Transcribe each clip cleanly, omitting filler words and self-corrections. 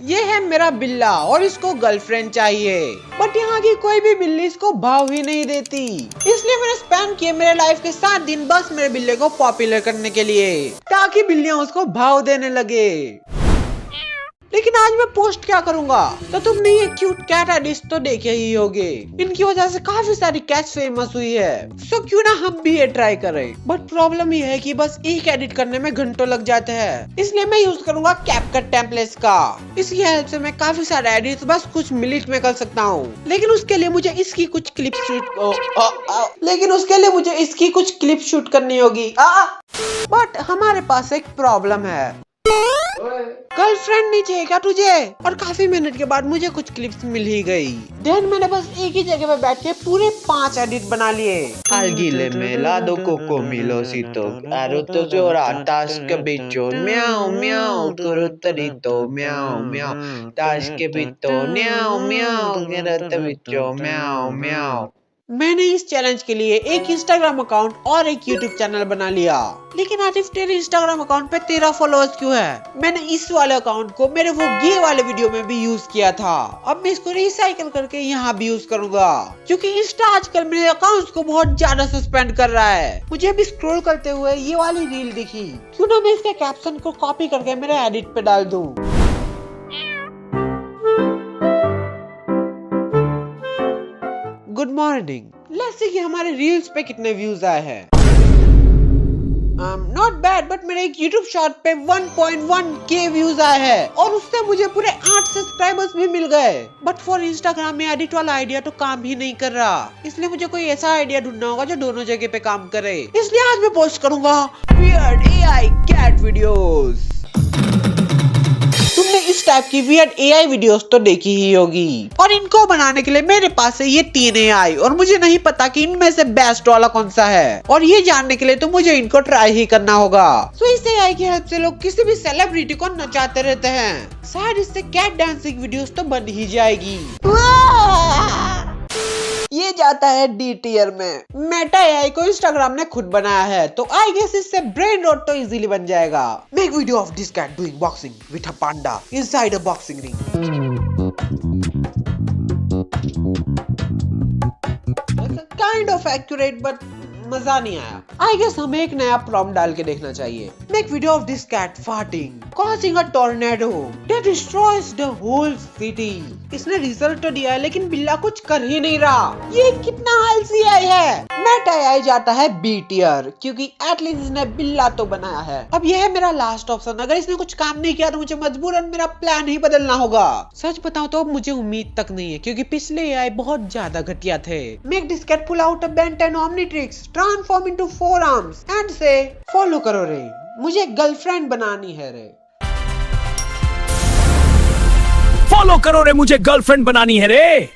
ये है मेरा बिल्ला और इसको गर्लफ्रेंड चाहिए, बट यहाँ की कोई भी बिल्ली इसको भाव ही नहीं देती। इसलिए मैंने स्पेंड किए मेरे लाइफ के 7 दिन बस मेरे बिल्ले को पॉपुलर करने के लिए, ताकि बिल्लियाँ उसको भाव देने लगे। लेकिन आज मैं पोस्ट क्या करूंगा, तो तुमने ये क्यूट कैट एडिट्स तो देखे ही होंगे। इनकी वजह से काफी सारी कैट्स फेमस हुई है, सो क्यों ना हम भी ये ट्राई करें। बट प्रॉब्लम ये है कि बस एक एडिट करने में घंटों लग जाते हैं, इसलिए मैं यूज करूंगा कैपकट टेम्पलेट्स का। इसकी हेल्प से मैं काफी सारे एडिट्स बस कुछ मिनट में कर सकता हूँ। लेकिन उसके लिए मुझे इसकी कुछ क्लिप शूट करनी होगी। बट हमारे पास एक प्रॉब्लम है। गर्लफ्रेंड नहीं चाहिए क्या तुझे? और काफी मिनट के बाद मुझे कुछ क्लिप्स मिल ही गई। देन मैंने बस एक ही जगह पे बैठ के पूरे 5 एडिट बना लिए। Algile melado coco milosito, aruto llora, tasca bicho, miau miau, curutarito, miau miau, tasca bito, miau miau, garata bicho, miau miau। मैंने इस चैलेंज के लिए एक इंस्टाग्राम अकाउंट और एक यूट्यूब चैनल बना लिया। लेकिन आतिफ तेरे इंस्टाग्राम अकाउंट पे 13 फॉलोअर्स क्यों है? मैंने इस वाले अकाउंट को मेरे वो गे वाले वीडियो में भी यूज किया था। अब मैं इसको रिसाइकल करके यहाँ भी यूज करूंगा, क्योंकि इंस्टा आजकल मेरे अकाउंट्स को बहुत ज्यादा सस्पेंड कर रहा है। मुझे अभी स्क्रॉल करते हुए ये वाली रील दिखी, क्यों ना मैं इसके कैप्शन को कॉपी करके मेरे एडिट पे डाल दूं। Good morning. लेट्स सी कि हमारे रील्स पे कितने व्यूज आए हैं। नॉट बैड, बट मेरे एक यूट्यूब शॉर्ट पे 1.1K व्यूज आए हैं और उससे मुझे पूरे 8 सब्सक्राइबर्स भी मिल गए। बट फॉर इंस्टाग्राम में एडिट वाला आइडिया तो काम ही नहीं कर रहा, इसलिए मुझे कोई ऐसा आइडिया ढूंढना होगा जो दोनों जगह पे काम करे। इसलिए आज मैं पोस्ट करूंगा वियर्ड AI कैट वीडियोस। तुमने इस टाइप की वियर्ड AI वीडियोस तो देखी ही होगी, और इनको बनाने के लिए मेरे पास है ये 3 AI, और मुझे नहीं पता कि इनमें से बेस्ट वाला कौन सा है। और ये जानने के लिए तो मुझे इनको ट्राई ही करना होगा। तो इस AI की हेल्प से लोग किसी भी सेलिब्रिटी को नचाते रहते हैं। शायद इससे कैट डांसिंग वीडियोस तो बन ही जाएगी। ये जाता है D टियर में। मेटा AI को इंस्टाग्राम ने खुद बनाया है, तो आई गेस इससे ब्रेन रॉट तो इजीली बन जाएगा। Make video of this cat doing boxing with a panda inside a boxing ring. Kind of accurate, but मजा नहीं आया। आई गेस हमें एक नया प्रॉम्प्ट डाल के देखना चाहिए। Make video of this cat farting causing a tornado that destroys the whole city। इसने रिजल्ट तो दिया है, लेकिन बिल्ला कुछ कर ही नहीं रहा। ये कितना आलसी AI है। मेटा AI जाता है B टियर, क्योंकि एटलीस्ट इसने बिल्ला तो बनाया है। अब यह है मेरा लास्ट ऑप्शन। अगर इसने कुछ काम नहीं किया तो मुझे मजबूरन मेरा प्लान ही बदलना होगा। सच बताऊं तो अब मुझे उम्मीद तक नहीं है, क्योंकि पिछले AI बहुत ज्यादा घटिया थे। Make this cat pull out a Ben 10 omnitrix, transform into 4 arms and से फॉलो करो रे, मुझे गर्लफ्रेंड बनानी है रे। फॉलो करो रे, मुझे गर्लफ्रेंड बनानी है रे।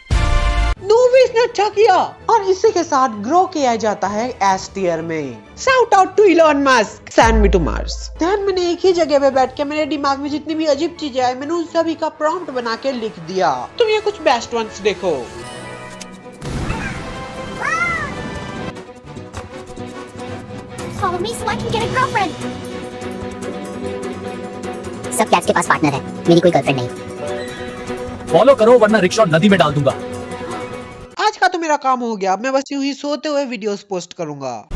नूविस ने अच्छा किया, और इसी के साथ ग्रो किया जाता है S टियर में। Shout out to Elon Musk, send me to Mars. Then मैंने एक ही जगह पे बैठ के मेरे दिमाग में जितनी भी अजीब चीजें आई, मैंने उन सभी का प्रॉम्प्ट बना के लिख दिया। तुम ये कुछ बेस्ट वंस देखो। Follow me so I can get a girlfriend. सब कैट्स के पास पार्टनर है, मेरी कोई गर्लफ्रेंड नहीं। फॉलो करो वरना रिक्शा नदी में डाल दूंगा। आज का तो मेरा काम हो गया, मैं बस यूं ही सोते हुए वीडियोस पोस्ट करूंगा।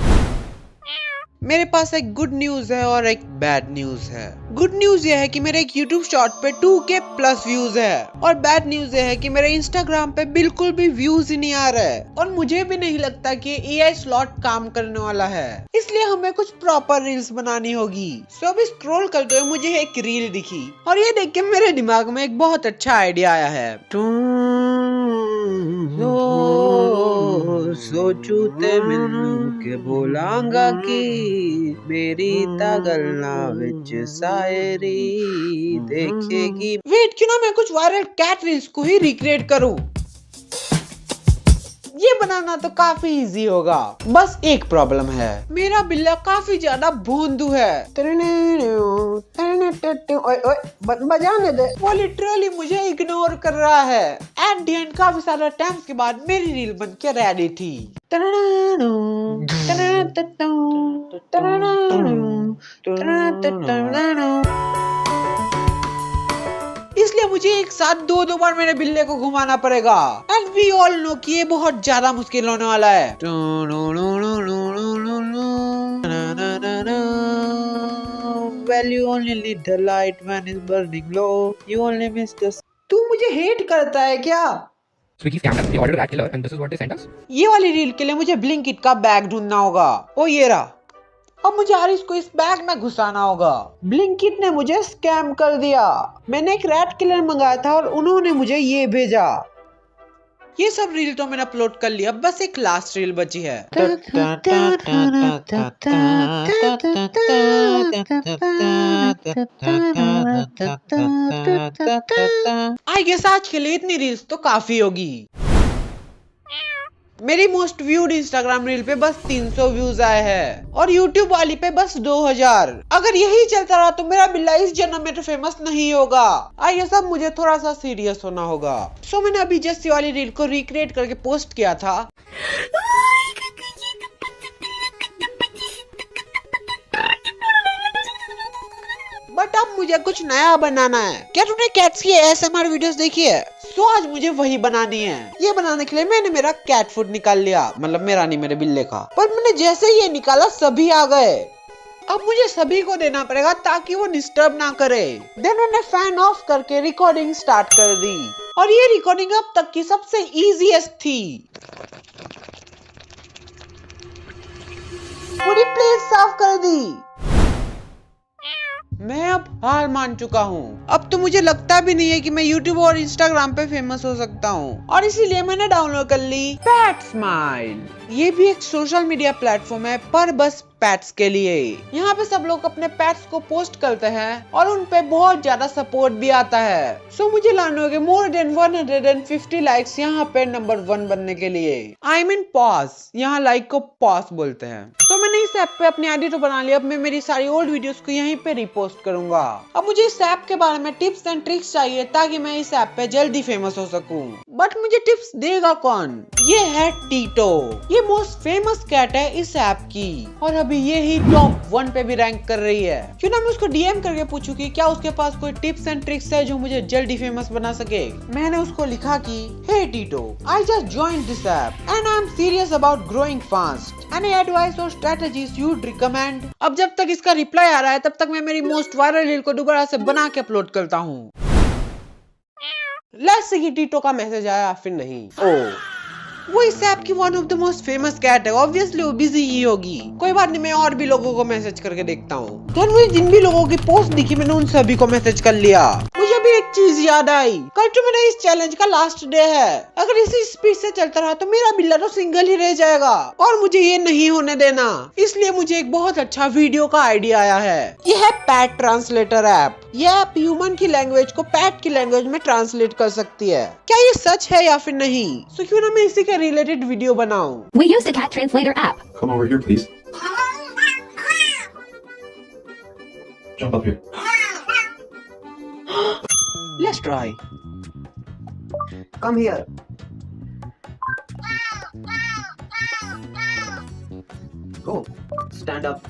मेरे पास एक गुड न्यूज है और एक बैड न्यूज है। गुड न्यूज ये है कि मेरे एक यूट्यूब शॉर्ट पे 2K प्लस व्यूज है, और बैड न्यूज ये है कि मेरे इंस्टाग्राम पे बिल्कुल भी व्यूज ही नहीं आ रहे, और मुझे भी नहीं लगता कि AI स्लॉट काम करने वाला है। इसलिए हमें कुछ प्रॉपर रील्स बनानी होगी। सो अभी स्क्रॉल करते हुए मुझे एक रील दिखी, और ये देख के मेरे दिमाग में एक बहुत अच्छा आइडिया आया है। सोचू ते मैनू के बोलांगा कि मेरी तगलना विच शायरी देखेगी। वेट, क्यों ना मैं कुछ वायरल कैट रील्स को ही रिक्रिएट करूं। ये बनाना तो काफी इजी होगा, बस एक प्रॉब्लम है। मेरा बिल्ला काफी ज्यादा भोंदू है। बजाने दे, वो लिटरली मुझे इग्नोर कर रहा है। एट द एंड काफी सारे अटेम्प्ट्स के बाद मेरी रील बन के रेडी थी। इसलिए मुझे एक साथ दो बार मेरे बिल्ले को घुमाना पड़ेगा। एंड वी ऑल नो कि ये बहुत ज्यादा मुश्किल होने वाला है। Well, you only need the light when it's burning low. You only miss the... तू मुझे हेट करता है क्या? Swiggy scammed us. They ordered a rat killer, and this is what they sent us. ये वाली रील के लिए मुझे ब्लिंकिट का बैग ढूंढना होगा। ओ ये रहा। अब मुझे हारिस को इस बैग में घुसाना होगा। ब्लिंकिट ने मुझे स्कैम कर दिया। मैंने एक रैट किलर मंगाया था और उन्होंने मुझे ये भेजा। ये सब रील तो मैंने अपलोड कर लिया, बस एक लास्ट रील बची है। आई गेस आज के लिए इतनी रील्स तो काफी होगी। मेरी मोस्ट व्यूड इंस्टाग्राम रील पे बस 300 व्यूज आए हैं और यूट्यूब वाली पे बस 2000। अगर यही चलता रहा तो मेरा बिल्ला इस जन्म में तो फेमस नहीं होगा। ये सब मुझे थोड़ा सा सीरियस होना होगा। सो मैंने अभी जस्ट ये वाली रील को रिक्रिएट करके पोस्ट किया था। बट अब मुझे कुछ नया बनाना है। क्या तुमने कैट्स की ASMR वीडियोस देखी है? तो आज मुझे वही बनानी है। ये बनाने के लिए मैंने मेरा कैट फूड निकाल लिया, मतलब मेरा नहीं, मेरे बिल्ले का। पर मैंने जैसे ये निकाला सभी आ गए। अब मुझे सभी को देना पड़ेगा ताकि वो डिस्टर्ब ना करे। देन मैंने फैन ऑफ करके रिकॉर्डिंग स्टार्ट कर दी और ये रिकॉर्डिंग अब तक की सबसे इजीएस्ट थी। पूरी प्लेट साफ कर दी। मैं अब हार मान चुका हूँ। अब तो मुझे लगता भी नहीं है कि मैं YouTube और Instagram पे फेमस हो सकता हूँ और इसीलिए मैंने डाउनलोड कर ली पैट स्माइल। ये भी एक सोशल मीडिया प्लेटफॉर्म है पर बस पैट्स के लिए। यहाँ पे सब लोग अपने पैट्स को पोस्ट करते हैं और उन पे बहुत ज्यादा सपोर्ट भी आता है। सो मुझे लाने होंगे मोर देन 150 लाइक्स यहाँ पे नंबर 1 बनने के लिए। आई मीन पॉज, यहाँ लाइक को पॉज बोलते हैं। तो मैंने इस ऐप पे अपनी आईडी तो बना ली। अब मैं मेरी सारी ओल्ड वीडियोस को यहीं पे रिपोस्ट करूंगा। अब मुझे इस ऐप के बारे में टिप्स एंड ट्रिक्स चाहिए ताकि मैं इस ऐप पे जल्दी फेमस हो सकूं। बट मुझे टिप्स देगा कौन? ये है टीटो। ये मोस्ट फेमस कैट है इस ऐप की और अभी ये ही टॉप 1 पे भी रैंक कर रही है। क्यों ना मैं उसको DM करके पूछूं कि क्या उसके पास कोई टिप्स एंड ट्रिक्स है जो मुझे जल्दी फेमस बना सके। मैंने उसको लिखा कि hey Tito, I just joined this app and I am serious about growing fast. Any advice or strategies you'd recommend? अब जब तक इसका रिप्लाई आ रहा है तब तक मैं मेरी मोस्ट वायरल रील को दोबारा से बना के अपलोड करता हूँ। लेट्स सी कि टीटो का मैसेज आया फिर नहीं। वो इस ऐप की one of the most famous cat है। ऑब्वियसली वो बिजी ही होगी। कोई बात नहीं, मैं और भी लोगों को मैसेज करके देखता हूँ। देन मुझे जिन भी लोगों की पोस्ट दिखी मैंने उन सभी को मैसेज कर लिया। मुझे अभी एक चीज याद आई, कल तो मेरा इस चैलेंज का लास्ट डे है। अगर इसी स्पीड से चलता रहा तो मेरा बिल्ला तो सिंगल ही रह जाएगा और मुझे ये नहीं होने देना। इसलिए मुझे एक बहुत अच्छा वीडियो का आइडिया आया है। ये है पैट ट्रांसलेटर ऐप। ये ऐप ह्यूमन की लैंग्वेज को पैट की लैंग्वेज में ट्रांसलेट कर सकती है। क्या ये सच है या फिर नहीं? सो क्यों ना मैं इसी के रिलेटेड वीडियो बनाऊं। We use the cat translator app. Come over here, please. Jump up here. Let's try. Come here. Go. Stand up.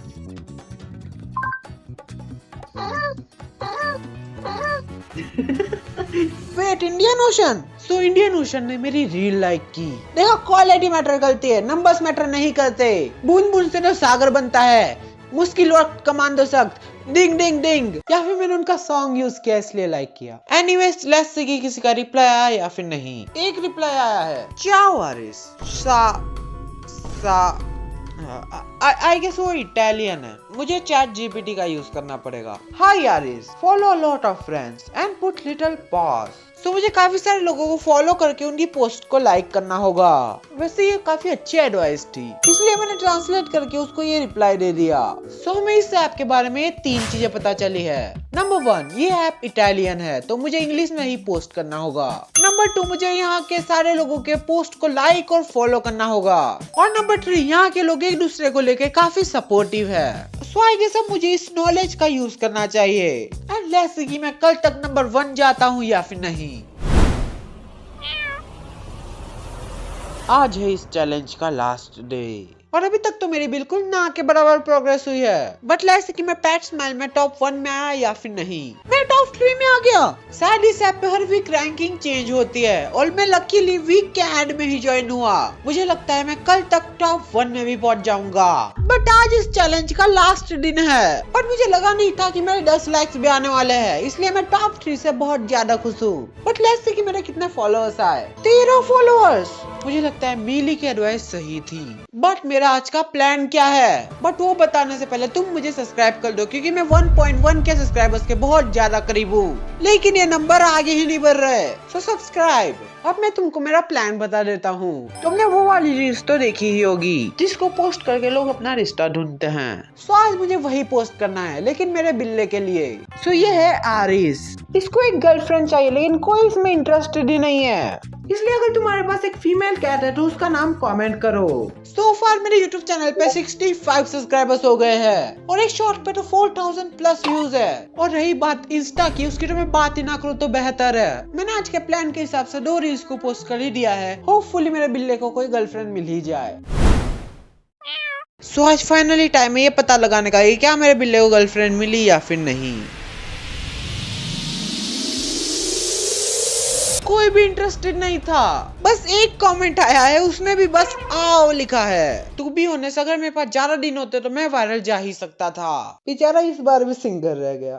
Wait, Indian Ocean. So Indian Ocean ने मेरी रील लाइक की। देखो क्वालिटी मैटर करती है, numbers matter नहीं करते। बूंद बूंद से तो सागर बनता है। मुश्किल वक्त कमांडो सख्त, डिंग डिंग डिंग। या फिर मैंने उनका सॉन्ग यूज किया इसलिए लाइक किया। एनीवेज लेट्स सी कि किसी का रिप्लाई आया या फिर नहीं। एक रिप्लाई आया है। चाओ हारिस। आई गेस वो इटालियन है। मुझे चैट GPT का यूज करना पड़ेगा। Hi Haris, follow lot of friends and put little pause. तो मुझे काफी सारे लोगों को फॉलो करके उनकी पोस्ट को लाइक करना होगा। वैसे ये काफी अच्छी एडवाइस थी, इसलिए मैंने ट्रांसलेट करके उसको ये रिप्लाई दे दिया। सो हमें इस ऐप के बारे में 3 चीजें पता चली है। नंबर 1, ये ऐप इटालियन है तो मुझे इंग्लिश में ही पोस्ट करना होगा। नंबर 2, मुझे यहाँ के सारे लोगों के पोस्ट को लाइक और फॉलो करना होगा। और नंबर 3, यहाँ के लोग एक दूसरे को लेके काफी सपोर्टिव है। सो आई गेस अब मुझे इस नॉलेज का यूज करना चाहिए। एंड लेट्स सी कि मैं कल तक नंबर 1 जाता हूँ या फिर नहीं। आज है इस चैलेंज का लास्ट डे। और अभी तक तो मेरी बिल्कुल ना के बराबर प्रोग्रेस हुई है। बट लेट्स कि मैं पैट स्माइल में टॉप 1 में आया या फिर नहीं। मैं टॉप 3 में आ गया। शायद इस ऐप पे हर वीक रैंकिंग चेंज होती है और मैं लकीली वीक के एंड में ही ज्वाइन हुआ। मुझे लगता है मैं कल तक टॉप 1 में भी पहुंच जाऊंगा। बट आज इस चैलेंज का लास्ट दिन है और मुझे लगा नहीं था कि मेरे 10 लाइक्स भी आने वाले हैं, इसलिए मैं टॉप 3 से बहुत ज्यादा खुश हूँ। बट लेट्स सी कि मेरे कितने फॉलोअर्स आए। 13 फॉलोअर्स। मुझे लगता है मिली की एडवाइस सही थी। बट मेरा आज का प्लान क्या है, बट वो बताने से पहले तुम मुझे सब्सक्राइब कर दो, क्योंकि मैं 1.1 के सब्सक्राइबर्स के बहुत ज्यादा करीब हूँ, लेकिन ये नंबर आगे ही नहीं बढ़ रहे। So subscribe. अब मैं तुमको मेरा प्लान बता देता हूँ। तुमने वो वाली रील्स तो देखी ही होगी जिसको पोस्ट करके लोग अपना रिश्ता ढूंढते हैं। सो आज मुझे वही पोस्ट करना है, लेकिन मेरे बिल्ले के लिए। सो ये है आरिस। इसको एक गर्लफ्रेंड चाहिए, लेकिन कोई इसमें इंटरेस्टेड ही नहीं है। इसलिए अगर तुम्हारे पास एक फीमेल कैट है तो उसका नाम कमेंट करो। सो फार मेरे YouTube चैनल पे 65 सब्सक्राइबर्स हो गए हैं और एक शॉर्ट पे तो 4000 प्लस व्यूज है। और रही बात इंस्टा की, उसकी तो मैं बात ही ना करूँ तो बेहतर है। मैंने आज के प्लान के हिसाब से 2 रील्स को पोस्ट कर ही दिया है। होपफुली मेरे बिल्ले को कोई गर्लफ्रेंड मिल ही जाए। सो आज फाइनली टाइम है ये पता लगाने का कि क्या मेरे बिल्ले को गर्लफ्रेंड मिली या फिर नहीं। कोई भी इंटरेस्टेड नहीं था। बस एक कमेंट आया है, उसमें भी बस आओ लिखा है। तू भी होने से अगर मेरे पास 11 दिन होते तो मैं वायरल जा ही सकता था। बेचारा इस बार भी सिंगल रह गया।